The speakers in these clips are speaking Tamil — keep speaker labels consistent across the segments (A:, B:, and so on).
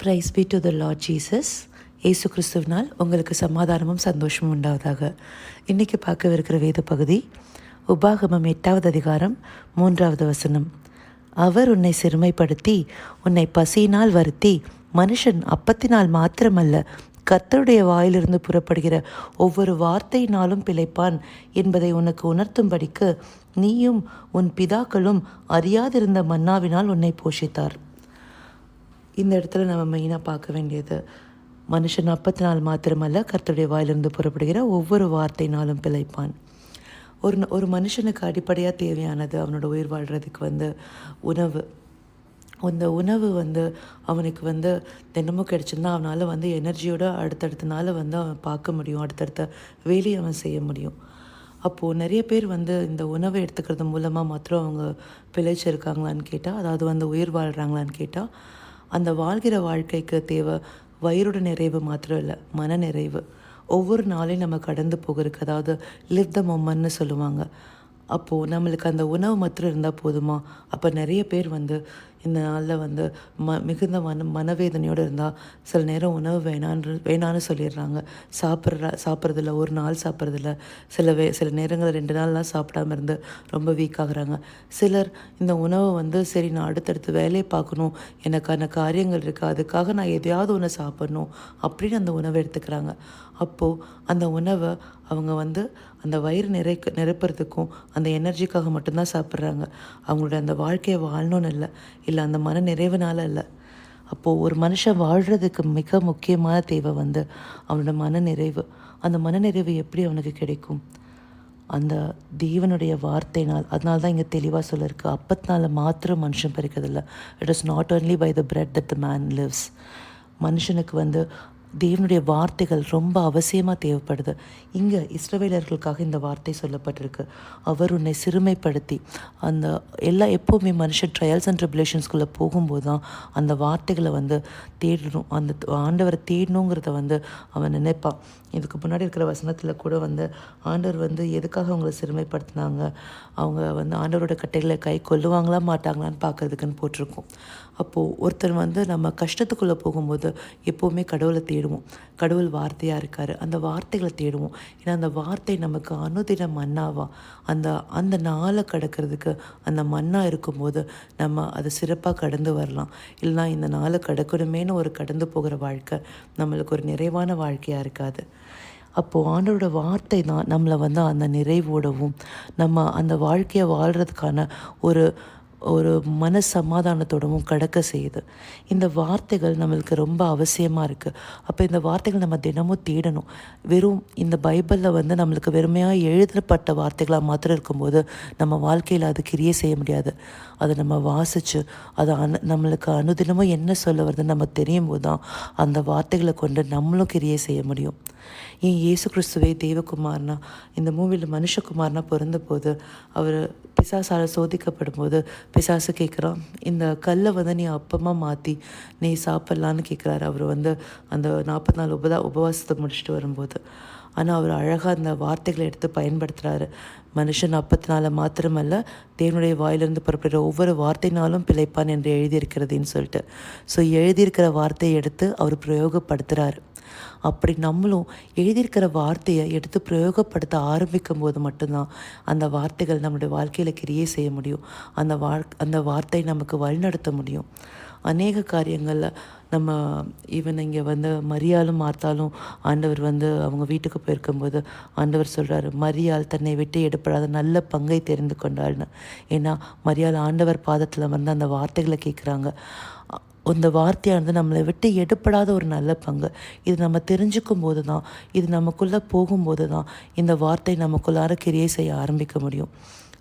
A: Price B to the Lord Jesus. இயேசு கிறிஸ்துவினால் உங்களுக்கு சமாதானமும் சந்தோஷமும் உண்டாவதாக. இன்றைக்கி பார்க்கவிருக்கிற வேத பகுதி உபாகமம் 8வது அதிகாரம் 3வது வசனம். அவர் உன்னை சிறுமைப்படுத்தி உன்னை பசியினால் வருத்தி மனுஷன் அப்பத்தினால் மாத்திரமல்ல கர்த்தருடைய வாயிலிருந்து புறப்படுகிற ஒவ்வொரு வார்த்தையினாலும் பிழைப்பான் என்பதை உனக்கு உணர்த்தும்படிக்கு நீயும் உன் பிதாக்களும் அறியாதிருந்த மன்னாவினால் உன்னை போஷித்தார். இந்த இடத்துல நம்ம மெயினாக பார்க்க வேண்டியது, மனுஷன் அப்பத்தினால் மாத்திரமல்ல கர்த்தருடைய வாயிலிருந்து புறப்படுகிற ஒவ்வொரு வார்த்தையினாலும் பிழைப்பான். ஒரு மனுஷனுக்கு அடிப்படையாக தேவையானது அவனோட உயிர் வாழ்கிறதுக்கு உணவு. அந்த உணவு அவனுக்கு தினமும் கிடச்சிருந்தா அவனால் எனர்ஜியோட அடுத்தடுத்த நாள் அவன் பார்க்க முடியும், அடுத்தடுத்த வேலையை அவன் செய்ய முடியும். அப்போது நிறைய பேர் இந்த உணவை எடுத்துக்கிறது மூலமாக மாத்திரம் அவங்க பிழைச்சிருக்காங்களான்னு கேட்டால், அதாவது உயிர் வாழ்கிறாங்களான்னு கேட்டால், அந்த வாழ்கிற வாழ்க்கைக்கு தேவை வயிறோட நிறைவு மாத்திரம் இல்லை, மன நிறைவு. ஒவ்வொரு நாளையும் நம்ம கடந்து போகிறதுக்கு, அதாவது லிவ் த மொமெண்ட்னு சொல்லுவாங்க. அப்போது நம்மளுக்கு அந்த உணவு மாத்திரம் இருந்தால் போதுமா? அப்போ நிறைய பேர் இந்த நாளில் மிகுந்த மனவேதனையோடு இருந்தால் சில நேரம் உணவு வேணான்னு சொல்லிடுறாங்க. சாப்பிட்றதில்ல, ஒரு நாள் சாப்பிட்றதில்ல, சில நேரங்களில் 2 நாள்லாம் சாப்பிடாம இருந்து ரொம்ப வீக் ஆகுறாங்க. சிலர் இந்த உணவை சரி நான் அடுத்தடுத்து வேலையை பார்க்கணும், எனக்கான காரியங்கள் இருக்குது, அதுக்காக நான் எதையாவது ஒன்று சாப்பிட்ணும் அப்படின்னு அந்த உணவை எடுத்துக்கிறாங்க. அப்போது அந்த உணவை அவங்க அந்த வயிறு நிரப்புறதுக்கும் அந்த எனர்ஜிக்காக மட்டும்தான் சாப்பிட்றாங்க. அவங்களோட அந்த வாழ்க்கையை வாழணும்னு இல்லை அந்த மன நிறைவுனால இல்லை. அப்போது ஒரு மனுஷன் வாழ்கிறதுக்கு மிக முக்கியமான தேவை அவனோட மன நிறைவு. அந்த மன நிறைவு எப்படி அவனுக்கு கிடைக்கும்? அந்த தேவனுடைய வார்த்தைனால். அதனால தான் இங்கே தெளிவாக சொல்லியிருக்கு, அப்பத்தினால மாத்திரம் மனுஷன் பிறக்கிறதில்ல. It is not only by the bread that the man lives. மனுஷனுக்கு தேவனுடைய வார்த்தைகள் ரொம்ப அவசியமாக தேவைப்படுது. இங்கே இஸ்ரவேலர்களுக்காக இந்த வார்த்தை சொல்லப்பட்டிருக்கு, அவர் உன்னை சிறுமைப்படுத்தி. அந்த எப்போவுமே மனுஷன் ட்ரையல்ஸ் அண்ட் ட்ரிபுலேஷன்ஸ்குள்ளே போகும்போது தான் அந்த வார்த்தைகளை தேடணும், அந்த ஆண்டவரை தேடணுங்கிறத அவன் நினைப்பான். இதுக்கு முன்னாடி இருக்கிற வசனத்தில் கூட ஆண்டவர் எதுக்காக அவங்கள சிறுமைப்படுத்தினாங்க, அவங்க ஆண்டவரோட கட்டைகளை கை கொள்ளுவாங்களா மாட்டாங்களான்னு பார்க்கறதுக்குன்னு போட்டிருக்கோம். அப்போது ஒருத்தர் நம்ம கஷ்டத்துக்குள்ளே போகும்போது எப்போவுமே கடவுளை தேடுவோம். கடவுள் வார்த்தையாக இருக்கார், அந்த வார்த்தைகளை தேடுவோம். ஏன்னா அந்த வார்த்தை நமக்கு அனுதின மன்னாவா, அந்த நாளை கடக்கிறதுக்கு அந்த மன்னா இருக்கும்போது நம்ம அதை சிறப்பாக கடந்து வரலாம். இல்லைனா இந்த நாளை கடக்கணுமேனு ஒரு கடந்து போகிற வாழ்க்கை நம்மளுக்கு ஒரு நிறைவான வாழ்க்கையாக இருக்காது. அப்போது ஆண்டவரோட வார்த்தை தான் நம்மளை அந்த நிறைவோடவும் நம்ம அந்த வாழ்க்கையை வாழ்கிறதுக்கான ஒரு மன சமாதானத்தோடவும் கடக்க செய்யுது. இந்த வார்த்தைகள் நம்மளுக்கு ரொம்ப அவசியமாக இருக்குது. அப்போ இந்த வார்த்தைகள் நம்ம தினமும் தேடணும். வெறும் இந்த பைபிளில் நம்மளுக்கு வெறுமையாக எழுதப்பட்ட வார்த்தைகளாக மாத்திரம் இருக்கும்போது நம்ம வாழ்க்கையில் அது கிரியை செய்ய முடியாது. அதை நம்ம வாசித்து அதை நம்மளுக்கு அனுதினமும் என்ன சொல்ல வருதுன்னு நம்ம தெரியும் போது தான் அந்த வார்த்தைகளை கொண்டு நம்மளும் கிரியை செய்ய முடியும். ஏன் இயேசு கிறிஸ்துவே தேவகுமார்னா, இந்த மூவியில் மனுஷகுமார்னா பிறந்த போது அவர் பிசாசால் சோதிக்கப்படும் போது பிசாசு கேட்குறான், இந்த கல்லை நீ அப்பமாக மாற்றி நீ சாப்பிட்லான்னு கேட்குறாரு. அவர் அந்த 40 நாள் உபவாசத்தை முடிச்சுட்டு வரும்போது. ஆனால் அவர் அழகாக அந்த வார்த்தைகளை எடுத்து பயன்படுத்துகிறாரு. மனுஷன் அப்பத்தினால மாத்திரமல்ல தேவனுடைய வாயிலிருந்து புறப்படுற ஒவ்வொரு வார்த்தைனாலும் பிழைப்பான் என்று எழுதியிருக்கிறதுன்னு சொல்லிட்டு. ஸோ எழுதியிருக்கிற வார்த்தையை எடுத்து அவர் பிரயோகப்படுத்துகிறாரு. அப்படி நம்மளும் எழுதியிருக்கிற வார்த்தையை எடுத்து பிரயோகப்படுத்த ஆரம்பிக்கும் போது மட்டும்தான் அந்த வார்த்தைகள் நம்மளுடைய வாழ்க்கையில் கிரியை செய்ய முடியும். அந்த வார்த்தை நமக்கு வழிநடத்த முடியும். அநேக காரியங்களில் நம்ம இங்கே மரியாளும் மார்த்தாலும் ஆண்டவர் அவங்க வீட்டுக்கு போயிருக்கும்போது ஆண்டவர் சொல்கிறாரு, மரியாள் தன்னை விட்டு எடுப்படாத நல்ல பங்கை தெரிந்து கொண்டாள்னு. ஏன்னா மரியாள் ஆண்டவர் பாதத்தில் அந்த வார்த்தைகளை கேட்குறாங்க. அந்த வார்த்தையானது நம்மளை விட்டு எடுப்படாத ஒரு நல்ல பங்கு. இது நம்ம தெரிஞ்சுக்கும் போது தான், இது நமக்குள்ளே போகும்போது தான் இந்த வார்த்தை நமக்குள்ளார கிரியை செய்ய ஆரம்பிக்க முடியும்.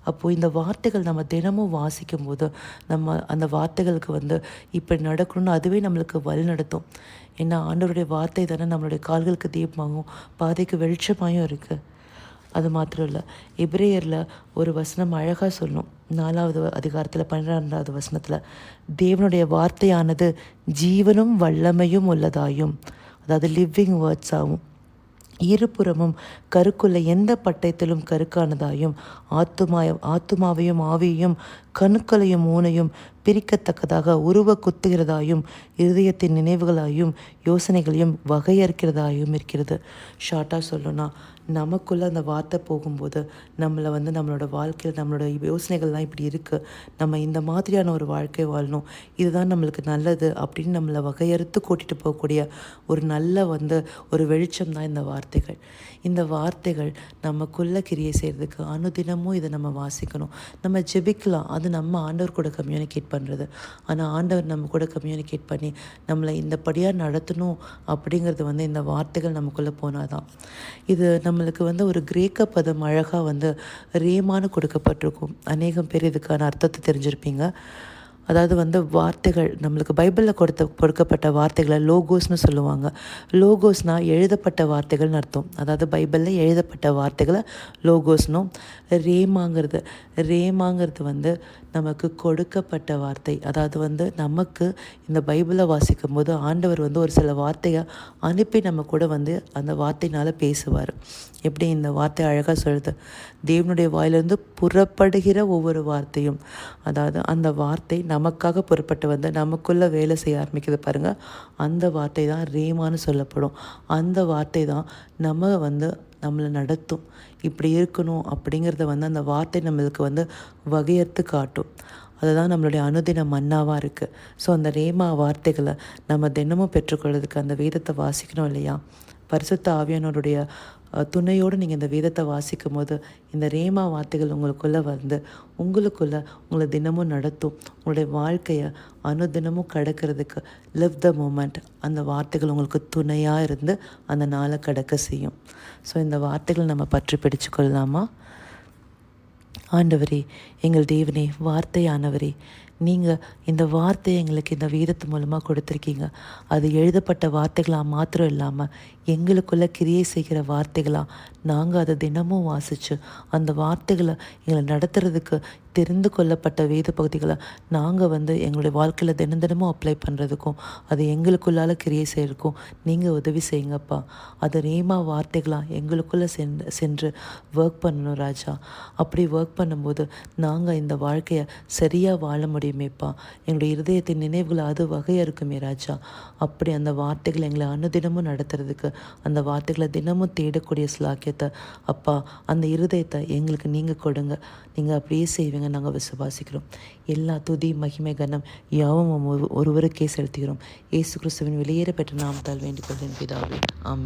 A: அப்போது இந்த வார்த்தைகள் நம்ம தினமும் வாசிக்கும் போது நம்ம அந்த வார்த்தைகளுக்கு இப்படி நடக்கணும்னு அதுவே நம்மளுக்கு வழி நடத்தும். ஏன்னா ஆண்டவருடைய வார்த்தை தானே நம்மளுடைய கால்களுக்கு தீபமாகவும் பாதைக்கு வெளிச்சமாகவும் இருக்குது. அது மாத்திரம் இல்லை, எபிரேயரில் ஒரு வசனம் அழகாக சொல்லணும். 4வது அதிகாரத்தில் 12வது வசனத்தில், தேவனுடைய வார்த்தையானது ஜீவனும் வல்லமையும் உள்ளதாயும், அதாவது லிவிங் வேர்ட்ஸாகவும், இருபுறமும் கருக்குள்ள எந்த பட்டயத்திலும் கருக்கானதாயும், ஆத்துமாவையும் ஆவியையும் கணுக்களையும் ஊனையும் பிரிக்கத்தக்கதாக உருவ குத்துகிறதாயும் இருதயத்தின் நினைவுகளாயும் யோசனைகளையும் வகையறுக்கிறதாயும் இருக்கிறது. ஷார்ட்டாக சொல்லணும்னா, நமக்குள்ளே அந்த வார்த்தை போகும்போது நம்மளை நம்மளோட வாழ்க்கையில் நம்மளோட யோசனைகள்லாம் இப்படி இருக்குது, நம்ம இந்த மாதிரியான ஒரு வாழ்க்கை வாழணும், இதுதான் நம்மளுக்கு நல்லது அப்படின்னு நம்மளை வகையறுத்து கூட்டிகிட்டு போகக்கூடிய ஒரு நல்ல ஒரு வெளிச்சம் தான் இந்த வார்த்தைகள். இந்த வார்த்தைகள் நமக்குள்ளே கிரியை செய்கிறதுக்கு அனுதினமும் இதை நம்ம வாசிக்கணும். நம்ம ஜெபிக்கலாம், அது நம்ம ஆண்டவர் கூட கம்யூனிகேட் பண்ணுறது. ஆனால் ஆண்டவர் நம்ம கூட கம்யூனிகேட் பண்ணி நம்மளை இந்தபடியாக நடத்தணும் அப்படிங்கிறது இந்த வார்த்தைகள் நமக்குள்ளே போனால் தான். இது நம்மளுக்கு ஒரு கிரேக்க பதம் அழகாக ரேமான்னு கொடுக்கப்பட்டிருக்கும். அநேகம் பேர் இதுக்கான அர்த்தத்தை தெரிஞ்சிருப்பீங்க. அதாவது வார்த்தைகள் நம்மளுக்கு பைபிளில் கொடுக்கப்பட்ட வார்த்தைகளை லோகோஸ்னு சொல்லுவாங்க. லோகோஸ்னால் எழுதப்பட்ட வார்த்தைகள்னு அர்த்தம். அதாவது பைபிளில் எழுதப்பட்ட வார்த்தைகளை லோகோஸ்னும், ரேமாங்கிறது நமக்கு கொடுக்கப்பட்ட வார்த்தை. அதாவது நமக்கு இந்த பைபிளை வாசிக்கும் போது ஆண்டவர் ஒரு சில வார்த்தையை அனுப்பி நம்ம கூட அந்த வார்த்தையினால் பேசுவார். எப்படி இந்த வார்த்தை அழகாக சொல்லுது, தேவனுடைய வாயிலிருந்து புறப்படுகிற ஒவ்வொரு வார்த்தையும், அதாவது அந்த வார்த்தை நமக்காக புறப்பட்டு நமக்குள்ளே வேலை செய்ய ஆரம்பிக்குது பாருங்கள், அந்த வார்த்தை தான் ரேமான்னு சொல்லப்படும். அந்த வார்த்தை தான் நம்மளை நடத்தும். இப்படி இருக்கணும் அப்படிங்கிறத அந்த வார்த்தை நம்மளுக்கு வகையறுத்து காட்டும். அதுதான் நம்மளுடைய அனுதின மன்னாவாக இருக்குது. ஸோ அந்த ரேமா வார்த்தைகளை நம்ம தினமும் பெற்றுக்கொள்றதுக்கு அந்த வேதத்தை வாசிக்கணும் இல்லையா? பரிசுத்த ஆவியானவருடைய துணையோடு நீங்கள் இந்த வேதத்தை வாசிக்கும் போது இந்த ரேமா வார்த்தைகள் உங்களை தினமும் நடத்தும். உங்களுடைய வாழ்க்கையை அனுதினமும் கடக்கிறதுக்கு லிவ் த மூமெண்ட், அந்த வார்த்தைகள் உங்களுக்கு துணையாக இருந்து அந்த நாளை கடக்க செய்யும். ஸோ இந்த வார்த்தைகளை நம்ம பற்றி பிடிச்சு கொள்ளலாமா? ஆண்டவரே, எங்கள் தேவனே, வார்த்தையானவரே, நீங்கள் இந்த வார்த்தையை எங்களுக்கு இந்த வேதத்து மூலமாக கொடுத்துருக்கீங்க. அது எழுதப்பட்ட வார்த்தைகளாக மாத்திரம் இல்லாமல் எங்களுக்குள்ளே கிரியை செய்கிற வார்த்தைகளாக நாங்கள் அதை தினமும் வாசித்து அந்த வார்த்தைகளை எங்களை நடத்துறதுக்கு தெரிந்து கொள்ளப்பட்ட வேத பகுதிகளை நாங்கள் எங்களுடைய வாழ்க்கையில் தினமும் அப்ளை பண்ணுறதுக்கும் அது எங்களுக்குள்ளால் கிரியை செய்கிறதுக்கும் நீங்கள் உதவி செய்யுங்கப்பா. அது ரேமா வார்த்தைகளாக எங்களுக்குள்ளே சென்று ஒர்க் பண்ணணும் ராஜா. அப்படி ஒர்க் பண்ணும்போது நாங்கள் இந்த வாழ்க்கையை சரியாக வாழ முடியுமேப்பா. எங்களுடைய இருதயத்தின் நினைவுகளை அது வகையாக இருக்குமே ராஜா. அப்படி அந்த வார்த்தைகளை எங்களை அனுதினமும் நடத்துறதுக்கு, அந்த வார்த்தைகளை தினமும் தேடக்கூடிய ஸ்லாக்கியத்தை அப்பா, அந்த இருதயத்தை எங்களுக்கு நீங்கள் கொடுங்க. நீங்கள் அப்படியே செய்வீங்க, நாங்கள் விசுவாசிக்கிறோம். எல்லா துதி மகிமை கனம் யாவும் ஒருவருக்கே செலுத்துகிறோம். இயேசு கிறிஸ்துவின் வெளியேற பெற்ற நாமத்தால் வேண்டிக் கொள்கிறேன் பிதாவே, ஆமென்.